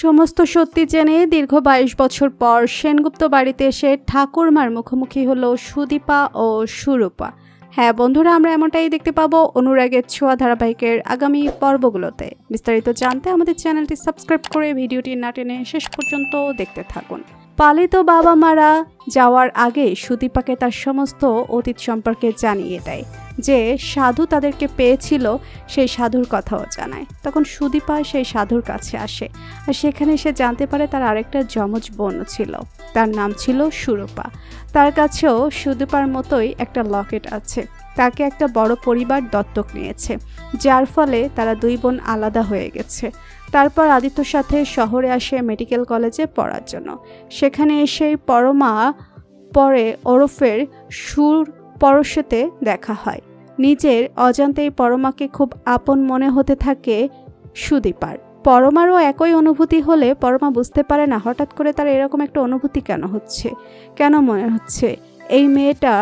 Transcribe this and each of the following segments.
সমস্ত সত্যি জেনে দীর্ঘ ২২ বছর পর সেনগুপ্ত বাড়িতে এসে ঠাকুরমার মুখোমুখি হলো সুদীপা ও সুরূপা। হ্যাঁ বন্ধুরা, আমরা এমনটাই দেখতে পাবো অনুরাগের ছোঁয়া ধারাবাহিকের আগামী পর্বগুলোতে। বিস্তারিত জানতে আমাদের চ্যানেলটি সাবস্ক্রাইব করে ভিডিওটি না টেনে শেষ পর্যন্ত দেখতে থাকুন। পালিত বাবা মারা যাওয়ার আগে সুদীপাকে তার সমস্ত অতীত সম্পর্কে জানিয়ে দেয়। যে সাধু তাদেরকে পেয়েছিল সেই সাধুর কথাও জানায়। তখন সুদীপা সেই সাধুর কাছে আসে, আর সেখানে সে জানতে পারে তার আরেকটা যমজ বোন ছিল, তার নাম ছিল সুরূপা। তার কাছেও সুদীপার মতোই একটা লকেট আছে। তাকে একটা বড় পরিবার দত্তক নিয়েছে, যার ফলে তারা দুই বোন আলাদা হয়ে গেছে। তারপর আদিত্যর সাথে শহরে আসে মেডিকেল কলেজে পড়ার জন্য। সেখানে এসেই পরমা পরে ওরফের সুর পরশেতে দেখা হয়। নিজের অজান্তেই পরমাকে খুব আপন মনে হতে থাকে সুদীপার। পরমারও একই অনুভূতি হলে পরমা বুঝতে পারে না হঠাৎ করে তার এরকম একটা অনুভূতি কেন হচ্ছে, কেন মনে হচ্ছে এই মেয়েটা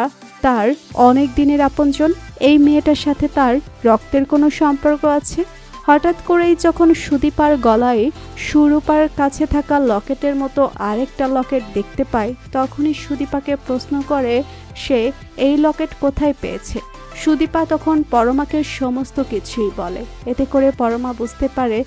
তার অনেক দিনের আপনজন, এই মেয়েটার সাথে তার রক্তের কোনো সম্পর্ক আছে। হঠাৎ করেই যখন সুদীপার গলায় সুরূপার কাছে থাকা লকেটের মতো আরেকটা লকেট দেখতে পায়, তখনই সুদীপাকে প্রশ্ন করে সে এই লকেট কোথায় পেয়েছে। সুদীপা তখন পরমাকে সমস্ত কিছুই বলে। এতে করে পরমা বুঝতে পারে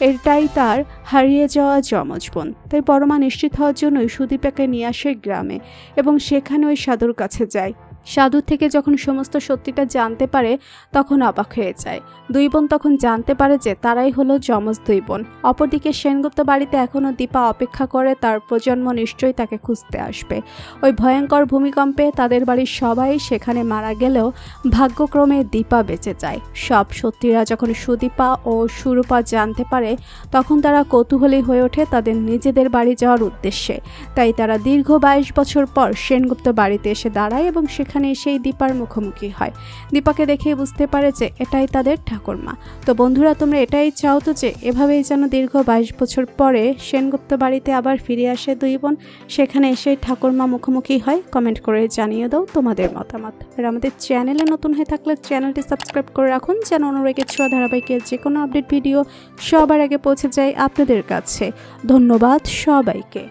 এটাই তার হারিয়ে যাওয়া যমজ বোন। তাই পরমা নিশ্চিত হওয়ার জন্যই সুদীপাকে নিয়ে আসে গ্রামে এবং সেখানে ওই সাধুর কাছে যায়। সাধু থেকে যখন সমস্ত সত্যিটা জানতে পারে তখন অবাক হয়ে যায়। দুই বোন তখন জানতে পারে যে তারাই হলো যমজ দুই বোন। অপরদিকে সেনগুপ্ত বাড়িতে এখনও দীপা অপেক্ষা করে, তার প্রজন্ম নিশ্চয়ই তাকে খুঁজতে আসবে। ওই ভয়ঙ্কর ভূমিকম্পে তাদের বাড়ির সবাই সেখানে মারা গেলেও ভাগ্যক্রমে দীপা বেঁচে যায়। সব সত্যিরা যখন সুদীপা ও সুরূপা জানতে পারে তখন তারা কৌতূহলী হয়ে ওঠে তাদের নিজেদের বাড়ি যাওয়ার উদ্দেশ্যে। তাই তারা দীর্ঘ ২২ বছর পর সেনগুপ্ত বাড়িতে এসে দাঁড়ায় এবং সেখানে সেই দীপার মুখোমুখি হয়। দীপাকে দেখেই বুঝতে পারে যে এটাই তাদের ঠাকুরমা। তো বন্ধুরা, তোমরা এটাই চাও তো যে এভাবেই যেন দীর্ঘ ২২ বছর পরে সেনগুপ্ত বাড়িতে আবার ফিরে আসে দুই বোন, সেখানে এসে ঠাকুরমা মুখোমুখি হয়? কমেন্ট করে জানিয়ে দাও তোমাদের মতামত। আর আমাদের চ্যানেলে নতুন হয়ে থাকলে চ্যানেলটি সাবস্ক্রাইব করে রাখুন, যেন অনুরাগের ছোঁয়া ধারাবাহিকের যে কোনো আপডেট ভিডিও সবার আগে পৌঁছে যায় আপনাদের কাছে। ধন্যবাদ সবাইকে।